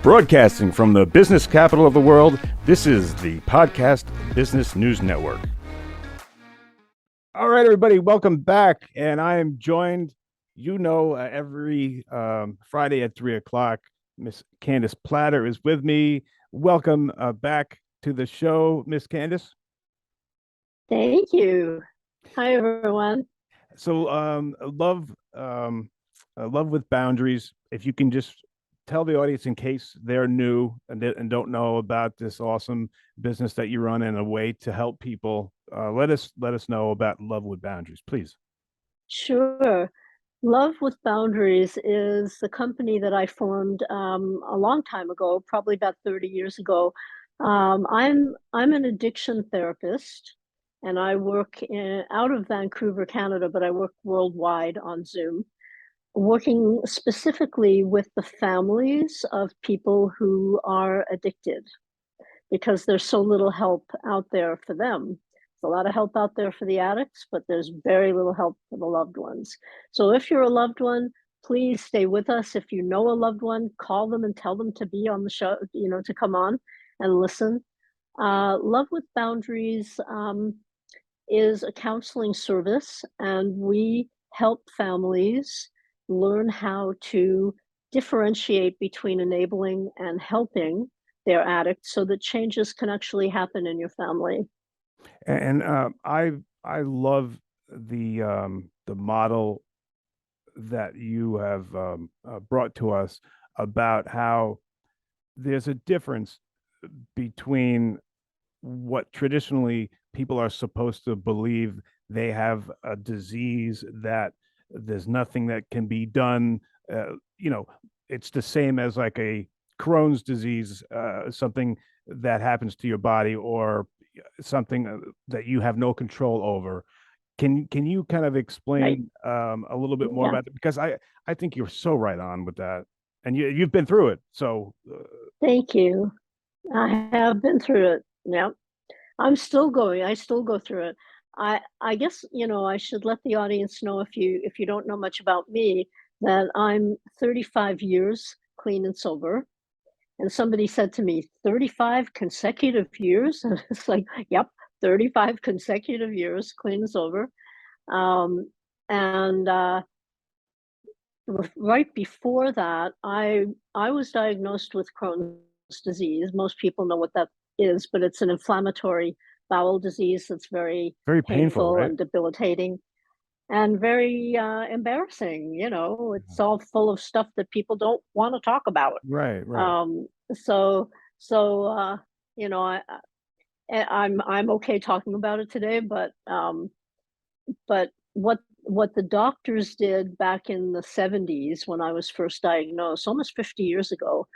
Broadcasting from the business capital of the world, this is the Podcast Business News Network. All right, everybody, welcome back. And I am joined, every Friday at 3 o'clock. Miss Candace Plattor is with me. Welcome back to the show, Miss Candace. Thank you. Hi, everyone. So, love with boundaries. If you can just tell the audience, in case they're new and don't know about this awesome business that you run, in a way to help people, let us know about Love with Boundaries, please. Sure. Love with Boundaries is the company that I formed a long time ago, probably about 30 years ago. I'm an addiction therapist, and I work out of Vancouver, Canada, but I work worldwide on Zoom, working specifically with the families of people who are addicted, because there's so little help out there for them. There's a lot of help out there for the addicts, but there's very little help for the loved ones. So if you're a loved one, please stay with us. If you know a loved one, call them and tell them to be on the show, to come on and listen. Love with Boundaries is a counseling service, and we help families learn how to differentiate between enabling and helping their addicts so that changes can actually happen in your family. And I love the model that you have brought to us about how there's a difference between what traditionally people are supposed to believe. They have a disease that there's nothing that can be done. It's the same as like a Crohn's disease, something that happens to your body, or something that you have no control over. Can you kind of explain a little bit more about it? Because I think you're so right on with that, and you've been through it. So thank you. I have been through it. Yeah, I'm still going. I still go through it. I guess I should let the audience know, if you don't know much about me, that I'm 35 years clean and sober. And somebody said to me, 35 consecutive years? And it's like, yep, 35 consecutive years clean and sober. And right before that, I was diagnosed with Crohn's disease. Most people know what that is, but it's an inflammatory bowel disease that's very painful, right? And debilitating and very embarrassing. It's all full of stuff that people don't want to talk about. Right. I'm okay talking about it today, but what the doctors did back in the 70s, when I was first diagnosed, almost 50 years ago,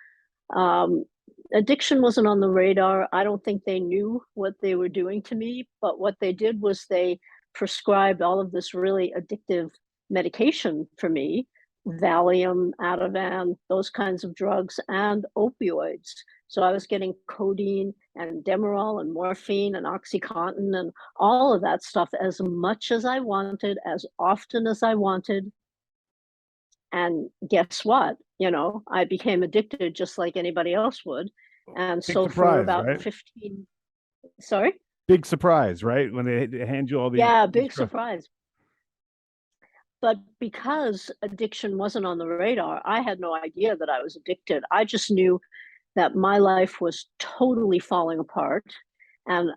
addiction wasn't on the radar. I don't think they knew what they were doing to me, but what they did was they prescribed all of this really addictive medication for me: Valium, Ativan, those kinds of drugs, and opioids. So I was getting codeine and Demerol and morphine and OxyContin and all of that stuff as much as I wanted, as often as I wanted. And guess what? I became addicted just like anybody else would. And Big so surprise, for about right? 15, sorry? Big surprise, right? When they hand you all these. Yeah, big surprise. But because addiction wasn't on the radar, I had no idea that I was addicted. I just knew that my life was totally falling apart and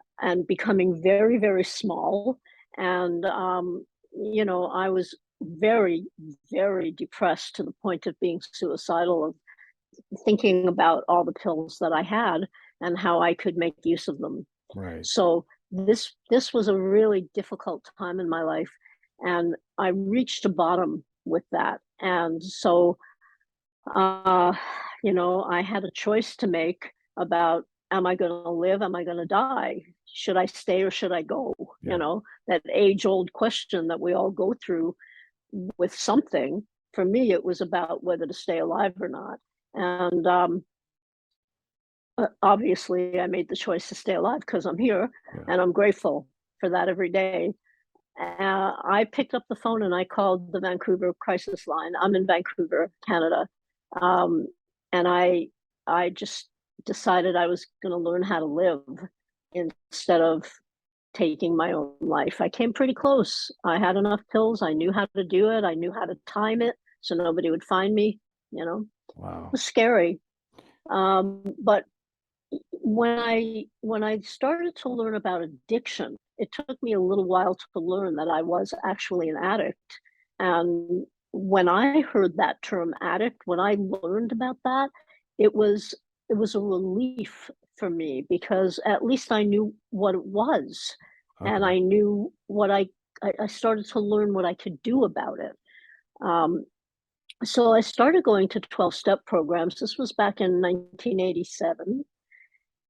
becoming very, very small. And I was very, very depressed, to the point of being suicidal, of thinking about all the pills that I had and how I could make use of them. Right. So this was a really difficult time in my life, and I reached a bottom with that. And so I had a choice to make about, am I going to live? Am I going to die? Should I stay or should I go? Yeah. That age-old question that we all go through with something. For me, it was about whether to stay alive or not. And obviously, I made the choice to stay alive because I'm here, and I'm grateful for that every day. I picked up the phone and I called the Vancouver crisis line. I'm in Vancouver, Canada. And I I just decided I was going to learn how to live instead of taking my own life. I came pretty close. I had enough pills. I knew how to do it. I knew how to time it so nobody would find me. It Wow. was scary. But when I started to learn about addiction, it took me a little while to learn that I was actually an addict. And when I heard that term addict, when I learned about that, it was it was a relief for me because at least I knew what it was, and Okay. I knew I started to learn what I could do about it. Um, so I started going to 12-step programs. This was back in 1987,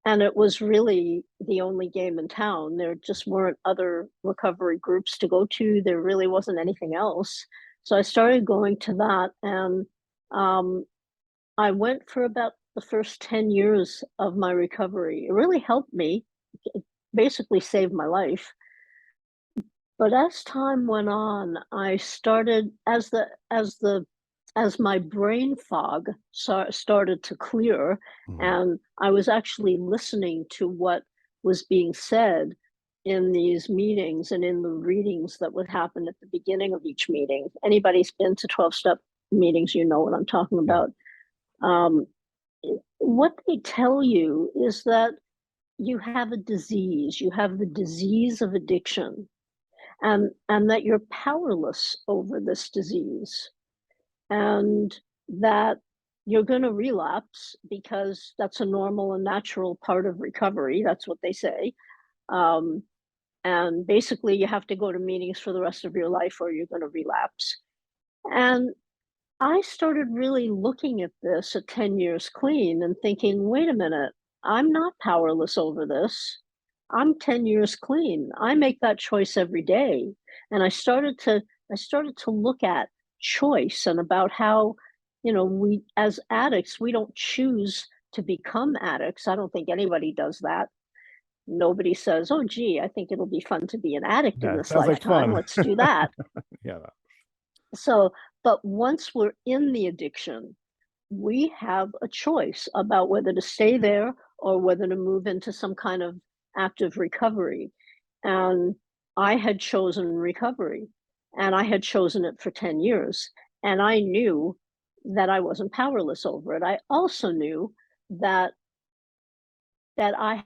and it was really the only game in town. There just weren't other recovery groups to go to. There really wasn't anything else. So I started going to that, and um, I went for about the first 10 years of my recovery. It really helped me. It basically saved my life. But as time went on, I started as my brain fog started to clear, Mhm. and I was actually listening to what was being said in these meetings and in the readings that would happen at the beginning of each meeting. Anybody's been to 12-step meetings, you know what I'm talking Yeah. about. Um, what they tell you is that you have a disease, you have the disease of addiction, and that you're powerless over this disease, and that you're going to relapse because that's a normal and natural part of recovery. That's what they say. um, and basically you have to go to meetings for the rest of your life or you're going to relapse. And I started really looking at this at 10 years clean and thinking, wait a minute, I'm not powerless over this. I'm 10 years clean. I make that choice every day. And I started to look at choice and about how, we as addicts, we don't choose to become addicts. I don't think anybody does that. Nobody says, "Oh gee, I think it'll be fun to be an addict in Yeah. It this sounds like lifetime. fun. Let's do that." Yeah. So, but once we're in the addiction, we have a choice about whether to stay there or whether to move into some kind of active recovery. And I had chosen recovery, and I had chosen it for 10 years. And I knew that I wasn't powerless over it. I also knew that I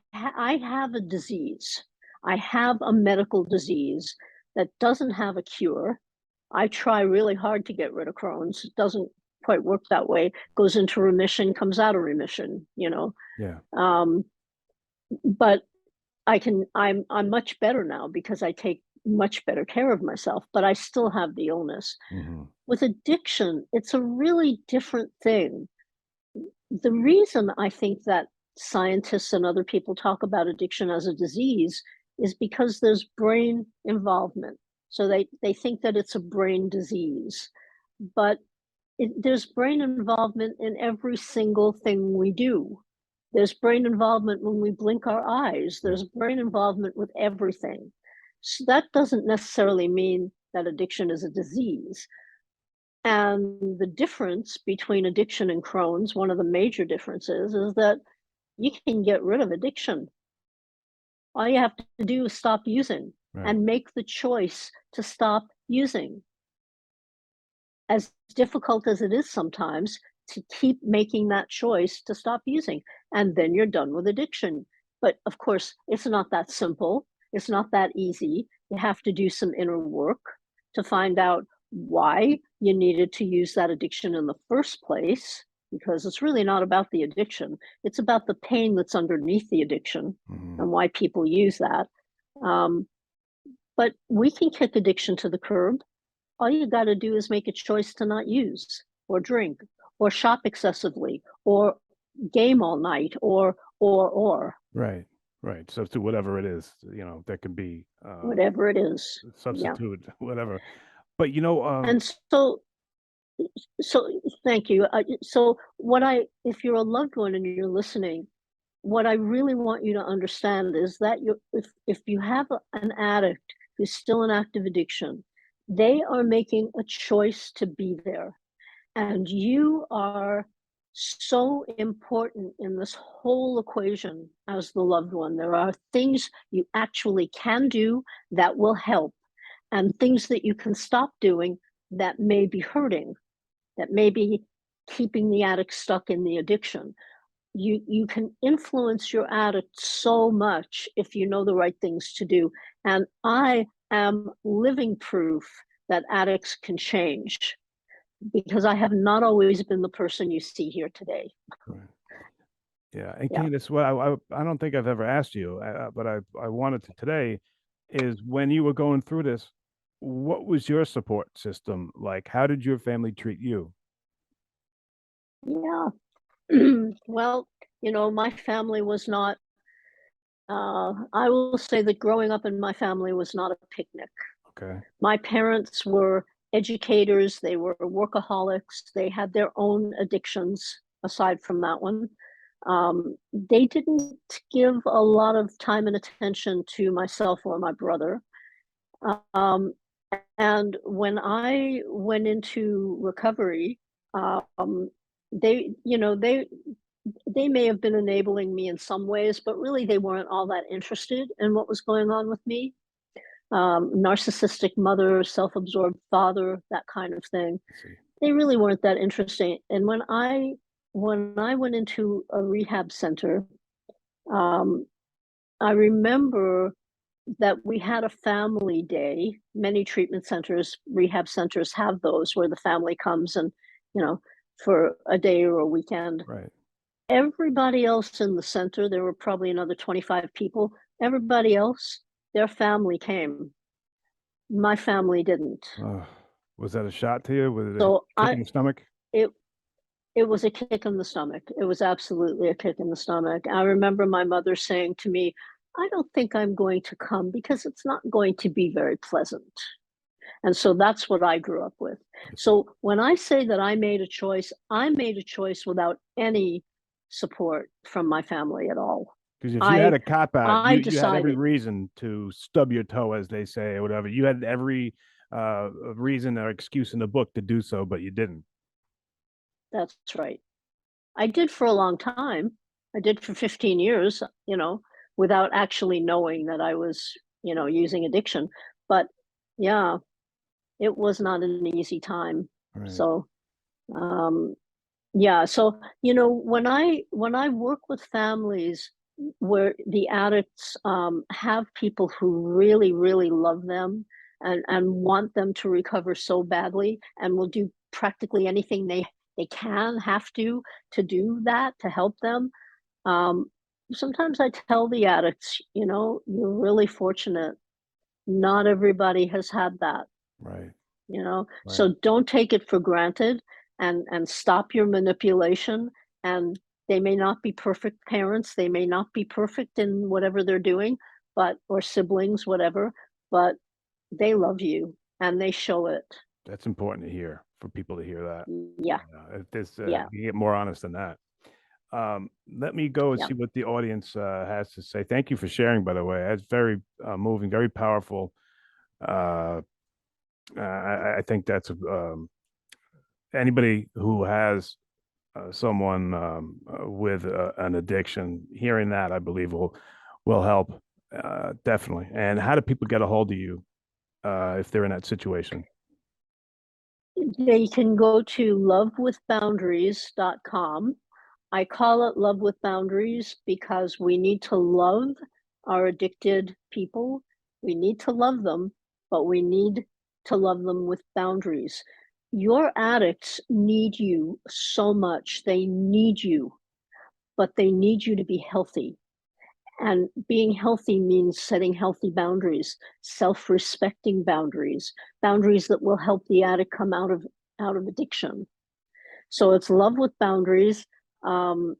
have a disease. I have a medical disease that doesn't have a cure. I try really hard to get rid of Crohn's. It doesn't quite work that way. Goes into remission, comes out of remission. Yeah. Um, but I'm much better now because I take much better care of myself, but I still have the illness. Hmm. With addiction, it's a really different thing. The reason I think that scientists and other people talk about addiction as a disease is because there's brain involvement. So they think that it's a brain disease. But there's brain involvement in every single thing we do. There's brain involvement when we blink our eyes. Yeah. There's brain involvement with everything. So that doesn't necessarily mean that addiction is a disease. And the difference between addiction and Crohn's, one of the major differences, is that you can get rid of addiction. All you have to do is stop using Right. and make the choice to stop using. As difficult as it is sometimes, to keep making that choice to stop using, and then you're done with addiction. But of course, it's not that simple. It's not that easy. You have to do some inner work to find out why you needed to use that addiction in the first place, because it's really not about the addiction. It's about the pain that's underneath the addiction Hmm. and why people use that. Um, but we can kick addiction to the curb. All you got to do is make a choice to not use or drink or shop excessively or game all night or Right. Right. Substitute whatever it is, that could be whatever it is. Yeah. substitute, whatever. But And so thank you. So what I if you're a loved one and you're listening, what I really want you to understand is that if you have an addict who's still in active addiction, they are making a choice to be there. And you are so important in this whole equation as the loved one. There are things you actually can do that will help, and things that you can stop doing that may be hurting, that may be keeping the addict stuck in the addiction. You can influence your addict so much if you know the right things to do. And I am living proof that addicts can change, because I have not always been the person you see here today. Right. Yeah. And Yeah. Candace, what I don't think I've ever asked you, but I wanted to today, is when you were going through this, what was your support system like? How did your family treat you? Yeah. Well, my family was not, I will say that growing up in my family was not a picnic. Okay. My parents were educators, they were workaholics, they had their own addictions aside from that one. They didn't give a lot of time and attention to myself or my brother. Um, and when I went into recovery, um, they, they may have been enabling me in some ways, but really they weren't all that interested in what was going on with me. Narcissistic mother, self-absorbed father, that kind of thing. I see. They really weren't that interesting. And when I went into a rehab center, um, I remember that we had a family day. Many treatment centers, rehab centers have those where the family comes and, you know, for a day or a weekend. Right. Everybody else in the center, there were probably another 25 people. Everybody else, their family came. My family didn't. Was that a shot to you? Was it a So kick in the stomach? it it was a kick in the stomach. It was absolutely a kick in the stomach. I remember my mother saying to me, "I don't think I'm going to come because it's not going to be very pleasant." And so that's what I grew up with. I see. So when I say that I made a choice without any support from my family at all. Because if you had I a cop out, I you had every decided. reason to stub your toe, as they say, or whatever. You had every reason or excuse in the book to do so, but you didn't. That's right. I did for a long time. I did for 15 years, without actually knowing that I was, using addiction. But yeah, it was not an easy time. Right. So, um, yeah, so, when I work with families where the addicts have people who really, really love them and want them to recover so badly and will do practically anything they can have to do that to help them. um, Sometimes I tell the addicts, you're really fortunate. Not everybody has had that. Right. Right. So don't take it for granted, and stop your manipulation. And they may not be perfect parents, they may not be perfect in whatever they're doing, but or siblings, whatever, but they love you and they show it. That's important to hear, for people to hear that. Yeah, If this, yeah, you get more honest than that. Let me go and yeah. see what the audience has to say. Thank you for sharing, by the way. That's very moving, very powerful. Uh, I think that's anybody who has someone with an addiction. Hearing that, I believe, will help definitely. And how do people get a hold of you if they're in that situation? They can go to lovewithboundaries.com. I call it Love with Boundaries because we need to love our addicted people. We need to love them, but we need to love them with boundaries. Your addicts need you so much. They need you, but they need you to be healthy. And being healthy means setting healthy boundaries, self-respecting boundaries, boundaries that will help the addict come out of addiction. So it's lovewithboundaries .com,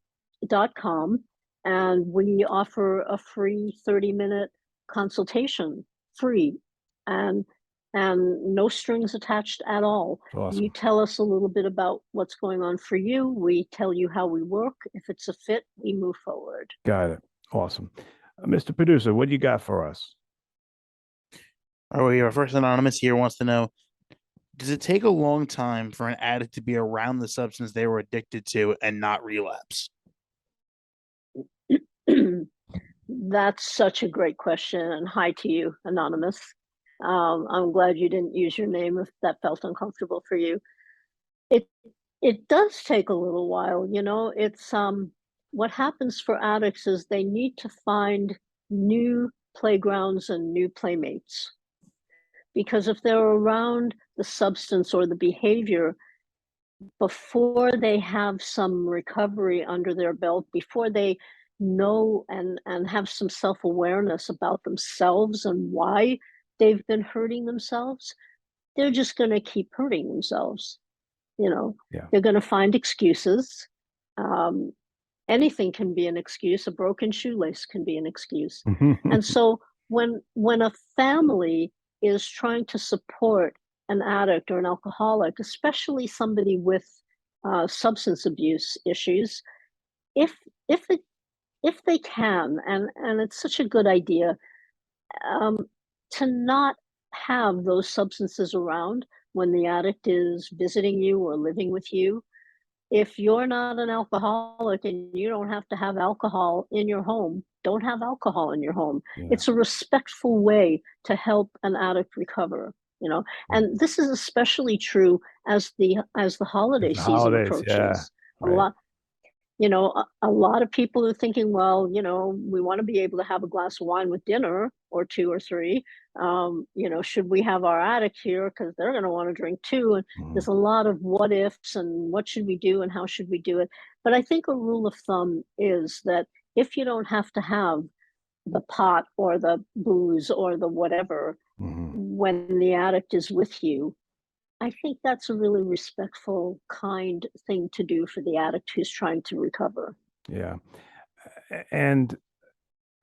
and we offer a free 30-minute consultation, free, and no strings attached at all. You Awesome. tell us a little bit about what's going on for you. We tell you how we work. If it's a fit, we move forward. Got it. Awesome. Mr. Producer, what do you got for us? Our first anonymous here wants to know, Does it take a long time for an addict to be around the substance they were addicted to and not relapse? That's such a great question, and hi to you, anonymous. I'm glad you didn't use your name if that felt uncomfortable for you. It it does take a little while, you know. It's what happens for addicts is they need to find new playgrounds and new playmates, because if they're around the substance or the behavior before they have some recovery under their belt, before they know and have some self-awareness about themselves and why they've been hurting themselves, they're just going to keep hurting themselves. You know, Yeah. they're going to find excuses. Um, Anything can be an excuse. A broken shoelace can be an excuse. And so when a family is trying to support an addict or an alcoholic, especially somebody with substance abuse issues, if if it if they can, and it's such a good idea, um, to not have those substances around when the addict is visiting you or living with you. If you're not an alcoholic and you don't have to have alcohol in your home, don't have alcohol in your home. Yeah. It's a respectful way to help an addict recover, you know. Yeah. And this is especially true as the holiday It's the season holidays. Yeah. approaches. A Right. lot, a lot of people are thinking, well, we want to be able to have a glass of wine with dinner or two or three. Should we have our addict here because they're going to want to drink too? And Mhm. there's a lot of what ifs and what should we do and how should we do it. But I think a rule of thumb is that if you don't have to have the pot or the booze or the whatever Mhm. when the addict is with you, I think that's a really respectful, kind thing to do for the addict who's trying to recover. Yeah. And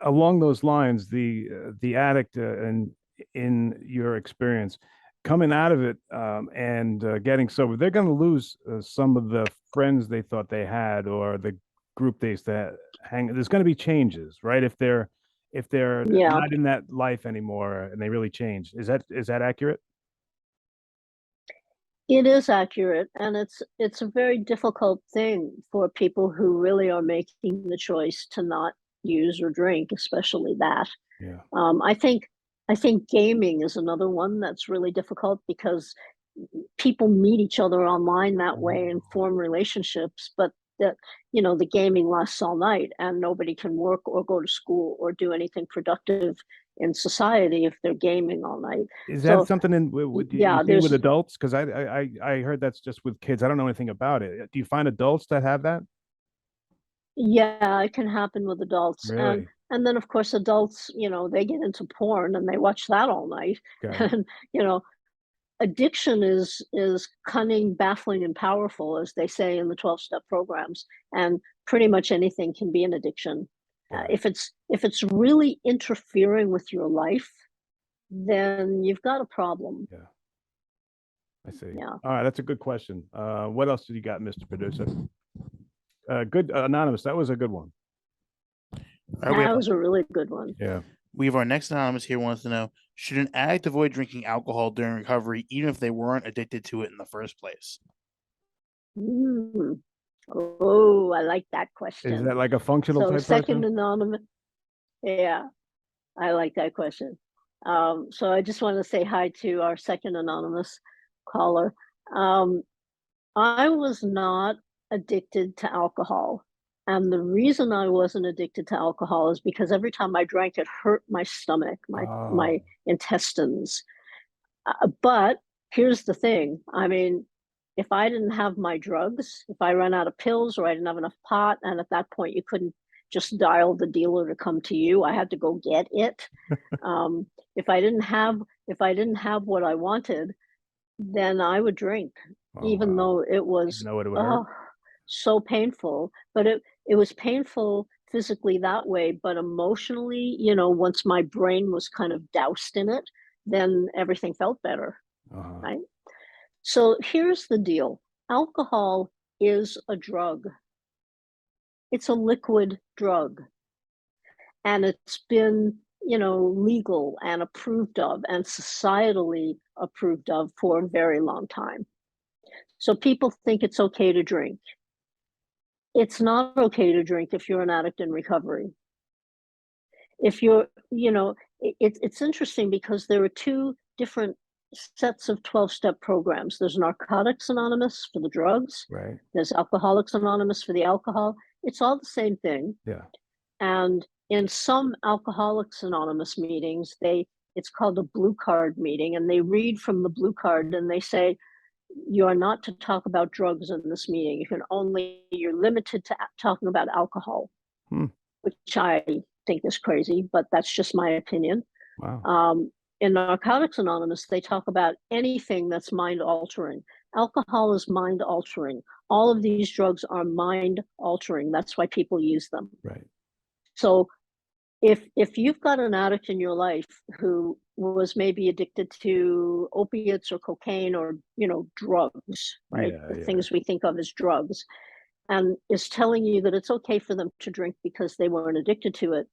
along those lines, the addict, and in your experience, coming out of it, and getting sober, they're going to lose some of the friends they thought they had, or the group they used to hang. There's going to be changes, right? If they're Yeah, not in that life anymore and they really change. Is that accurate? it is accurate, and it's a very difficult thing for people who really are making the choice to not use or drink, especially that. Yeah. I think gaming is another one that's really difficult because people meet each other online that way and form relationships, but the gaming lasts all night and nobody can work or go to school or do anything productive in society if they're gaming all night. Is that So something in would you yeah, see with there's adults? Because I heard that's just with kids. I don't know anything about it. Do you find adults that have that? yeah, it can happen with adults. and Really? and then of course adults, they get into porn and they watch that all night. Okay. And you know addiction is cunning, baffling, and powerful, as they say in the 12-step programs. And pretty much anything can be an addiction. Right. If it's really interfering with your life, then you've got a problem. Yeah. I see. Yeah, All right, that's a good question. What else do you got, Mr. Producer? Good, anonymous. That was a good one. All right, that was a really good one. Yeah. we have our next anonymous here wants to know: should an addict avoid drinking alcohol during recovery, even if they weren't addicted to it in the first place? Mm. Oh, I like that Is question. that like a functional So type second person? anonymous, yeah, I like that question. So I just want to say hi to our second anonymous caller. Um, I was not addicted to alcohol. And the reason I wasn't addicted to alcohol is because every time I drank, it hurt my stomach, my Oh, intestines. But here's the thing. I mean, if I didn't have my drugs, if I ran out of pills or I didn't have enough pot, and at that point you couldn't just dial the dealer to come to you, I had to go get it. Um, if I didn't have if I didn't have what I wanted, then I would drink, oh even wow. though it Even was though it would hurt. oh so painful. But it was painful physically that way, but emotionally, once my brain was kind of doused in it, then everything felt better, Uh-huh. right? So here's the deal. Alcohol is a drug. It's a liquid drug, and legal and approved of and societally approved of for a very long time. So people think it's okay to drink. It's not okay to drink if you're an addict in recovery. If you're, it's interesting because there are two different sets of 12-step programs. There's Narcotics Anonymous for the drugs. Right. There's Alcoholics Anonymous for the alcohol. It's all the same thing. Yeah. And in some Alcoholics Anonymous meetings, it's called a blue card meeting, and they read from the blue card and they say, you are not to talk about drugs in this meeting. You're limited to talking about alcohol, which I think is crazy, but that's just my opinion. Wow. In Narcotics Anonymous, they talk about anything that's mind altering. Alcohol is mind altering. All of these drugs are mind altering. That's why people use them. Right. So if you've got an addict in your life who was maybe addicted to opiates or cocaine or drugs, right? Yeah, The yeah. things we think of as drugs, and is telling you that it's okay for them to drink because they weren't addicted to it,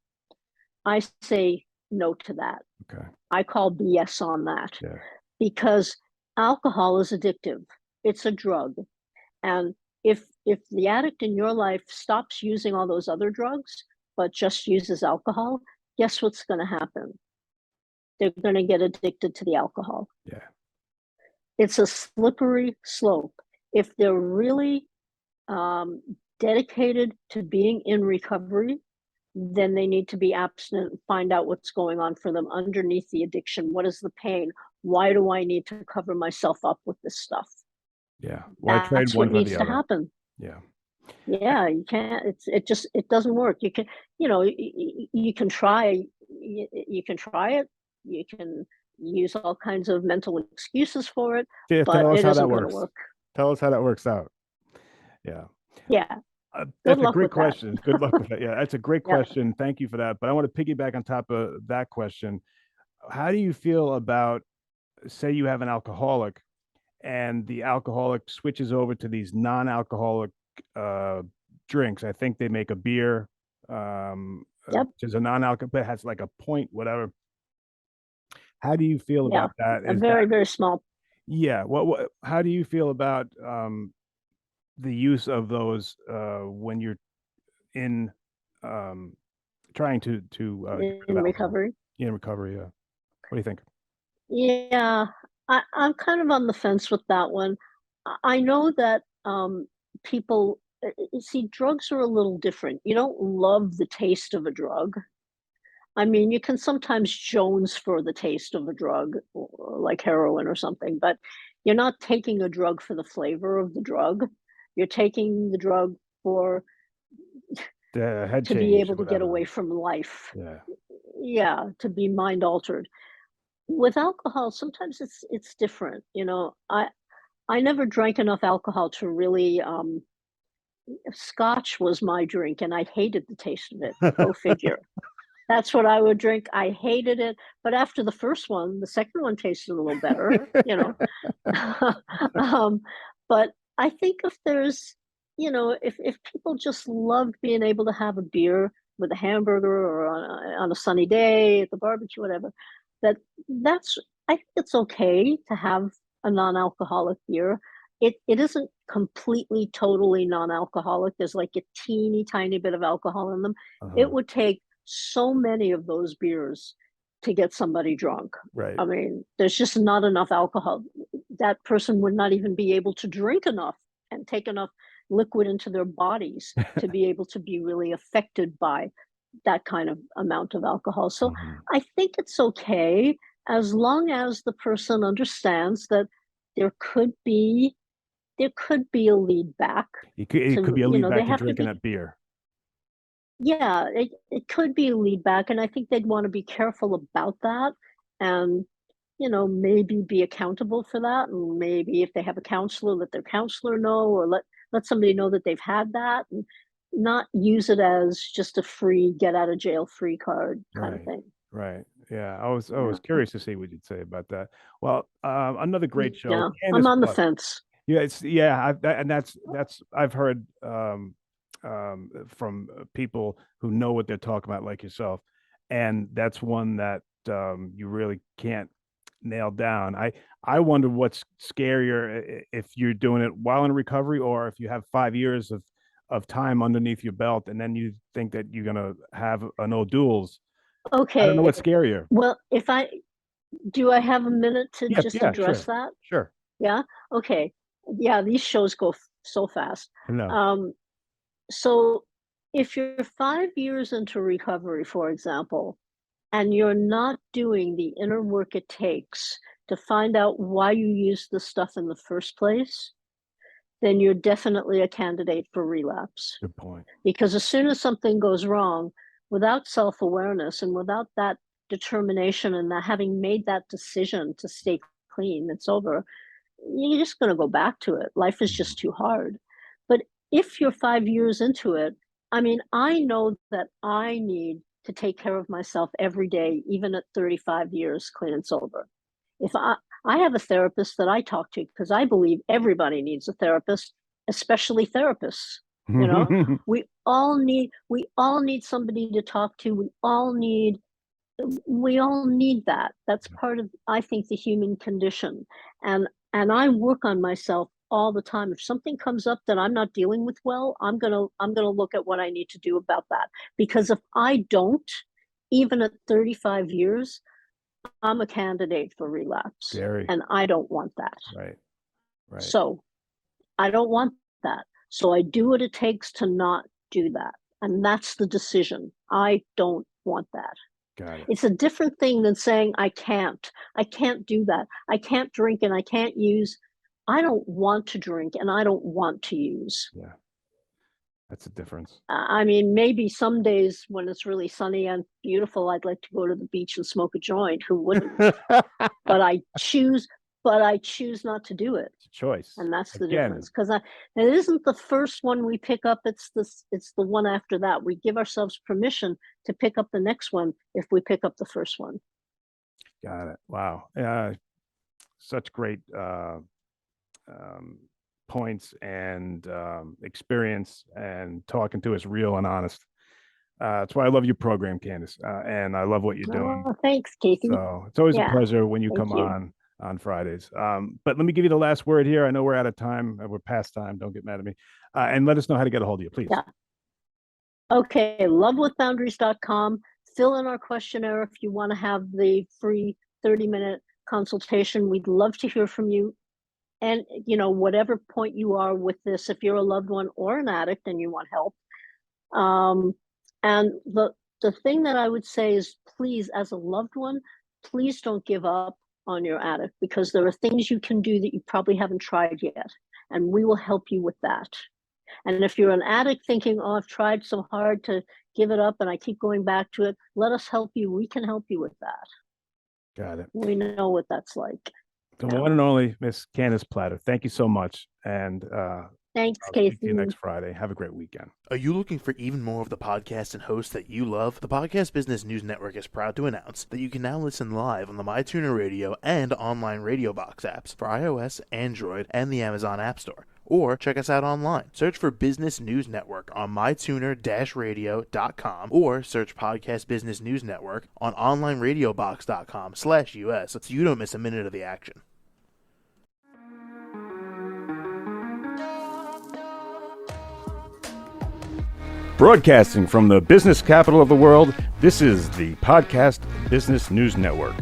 I say no to that. Okay. I call BS on that. Yeah. Because alcohol is addictive. It's a drug. And if the addict in your life stops using all those other drugs, but just uses alcohol, guess what's going to happen? They're going to get addicted to the alcohol. Yeah. It's a slippery slope. If they're really dedicated to being in recovery, then they need to be abstinent and find out what's going on for them underneath the addiction. What is the pain? Why do I need to cover myself up with this stuff? Yeah. Why trade That's one what for needs the to other? happen. Yeah. Yeah, you can't. It doesn't work. You can, you can try. You can try it. You can use all kinds of mental excuses for it, Yeah. but Tell us it how that isn't going to works. work. Tell us how that works out. Yeah. Yeah. Good That's a luck great with that. question. Good luck with that. Yeah, that's a great Yeah. question. Thank you for that. But I want to piggyback on top of that question. How do you feel about, say you have an alcoholic and the alcoholic switches over to these non-alcoholic drinks? I think they make a beer, Yep. which is a non-alcoholic, but it has like a point, whatever. How do you feel Yeah. about that? A Is very, that, very small. yeah. How do you feel about the use of those when you're in trying to get rid In of alcohol recovery? in recovery? Yeah. What do you think? Yeah, I'm kind of on the fence with that one. I know that people, you see, drugs are a little different. You don't love the taste of a drug. I mean, you can sometimes jones for the taste of a drug, like heroin or something, but you're not taking a drug for the flavor of the drug. You're taking the drug for The head to be change or able to get whatever. away from life. Yeah. Yeah, to be mind altered. With alcohol, sometimes it's different. I never drank enough alcohol to really. Scotch was my drink, and I hated the taste of it. Go figure. That's what I would drink. I hated it, but after the first one, the second one tasted a little better. um, but I think if there's, if people just love being able to have a beer with a hamburger or on a sunny day at the barbecue, whatever, that that's I think it's okay to have a non-alcoholic beer. It isn't completely totally non-alcoholic. There's like a teeny tiny bit of alcohol in them. It would take so many of those beers to get somebody drunk. Right. I mean, there's just not enough alcohol. That person would not even be able to drink enough and take enough liquid into their bodies to be able to be really affected by that kind of amount of alcohol. So I think it's okay as long as the person understands that there could be a lead back. It could be a lead back to drinking that beer. Yeah, it could be a lead back, and I think they'd want to be careful about that, and maybe be accountable for that, and maybe if they have a counselor, let their counselor know, or let somebody know that they've had that, and not use it as just a free get out of jail free card kind of thing. Right. Yeah. I was curious to see what you'd say about that. Well, another great show, Yeah, Candace I'm on the Plus. fence. Yeah, and that's I've heard from people who know what they're talking about, like yourself. and that's one that you really can't nail down. I wonder what's scarier, if you're doing it while in recovery, or if you have 5 years of time underneath your belt, and then you think that you're gonna have a no duels. I don't know Okay. what's scarier. Well, do I have a minute to Yeah, just yeah, address sure, that? sure. Yeah. Okay. Yeah, these shows go so fast. I know. So if you're 5 years into recovery, for example, and you're not doing the inner work it takes to find out why you used the stuff in the first place, then you're definitely a candidate for relapse. Good point. Because as soon as something goes wrong, without self-awareness and without that determination and that having made that decision to stay clean, it's over, you're just going to go back to it. Life is just too hard. But if you're 5 years into it, I mean, I know that I need to take care of myself every day, even at 35 years clean and sober. If I have a therapist that I talk to because I believe everybody needs a therapist, especially therapists. You know, we all need somebody to talk to. We all need that. That's part of, I think, the human condition. And I work on myself all the time. If something comes up that I'm not dealing with well, I'm gonna look at what I need to do about that. Because if I don't, even at 35 years, I'm a candidate for relapse. Scary. And I don't want that. Right. Right. So I don't want that. So I do what it takes to not do that. And that's the decision. I don't want that. Got it. It's a different thing than saying, I can't do that. I can't drink and I can't use. I don't want to drink and I don't want to use. Yeah. That's a difference. I mean, maybe some days when it's really sunny and beautiful, I'd like to go to the beach and smoke a joint. Who wouldn't? But I choose not to do it. It's a choice. And that's the Again. difference. Because it isn't the first one we pick up, it's the one after that. We give ourselves permission to pick up the next one if we pick up the first one. Got it. Wow. Such great points and experience, and talking to us real and honest. That's why I love your program, Candace, and I love what you're doing. Oh, thanks, Casey. So it's always Yeah. a pleasure when you Thank come you. on Fridays. But let me give you the last word here. I know we're out of time. We're past time. Don't get mad at me. And let us know how to get a hold of you, please. Yeah. Okay, lovewithboundaries.com. Fill in our questionnaire if you want to have the free 30-minute consultation. We'd love to hear from you. And, you know, whatever point you are with this, if you're a loved one or an addict and you want help. And the thing that I would say is, please, as a loved one, please don't give up on your addict, because there are things you can do that you probably haven't tried yet. And we will help you with that. And if you're an addict thinking, oh, I've tried so hard to give it up and I keep going back to it, let us help you. We can help you with that. Got it. We know what that's like. The one and only Miss Candace Plattor. Thank you so much. And thanks, I'll Casey. speak to you next Friday. Have a great weekend. Are you looking for even more of the podcasts and hosts that you love? The Podcast Business News Network is proud to announce that you can now listen live on the MyTuner Radio and online Radio Box apps for iOS, Android, and the Amazon App Store. Or check us out online. Search for Business News Network on mytuner-radio.com, or search Podcast Business News Network on onlineradiobox.com/US so you don't miss a minute of the action. Broadcasting from the business capital of the world, this is the Podcast Business News Network.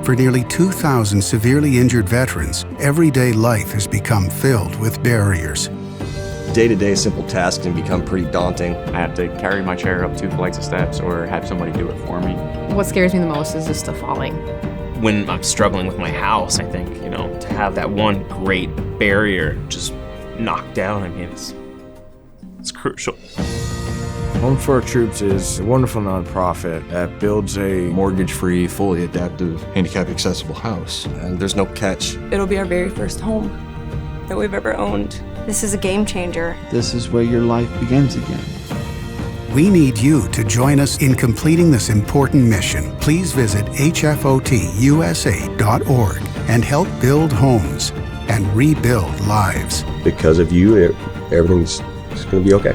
For nearly 2,000 severely injured veterans, everyday life has become filled with barriers. Day-to-day simple tasks can become pretty daunting. I have to carry my chair up 2 flights of steps or have somebody do it for me. What scares me the most is just the falling. When I'm struggling with my house, I think, to have that one great barrier just knocked down, it's crucial. Home for Our Troops is a wonderful nonprofit that builds a mortgage-free, fully adaptive, handicap-accessible house. And there's no catch. It'll be our very first home that we've ever owned. This is a game changer. This is where your life begins again. We need you to join us in completing this important mission. Please visit hfotusa.org and help build homes and rebuild lives. Because of you, everything's going to be okay.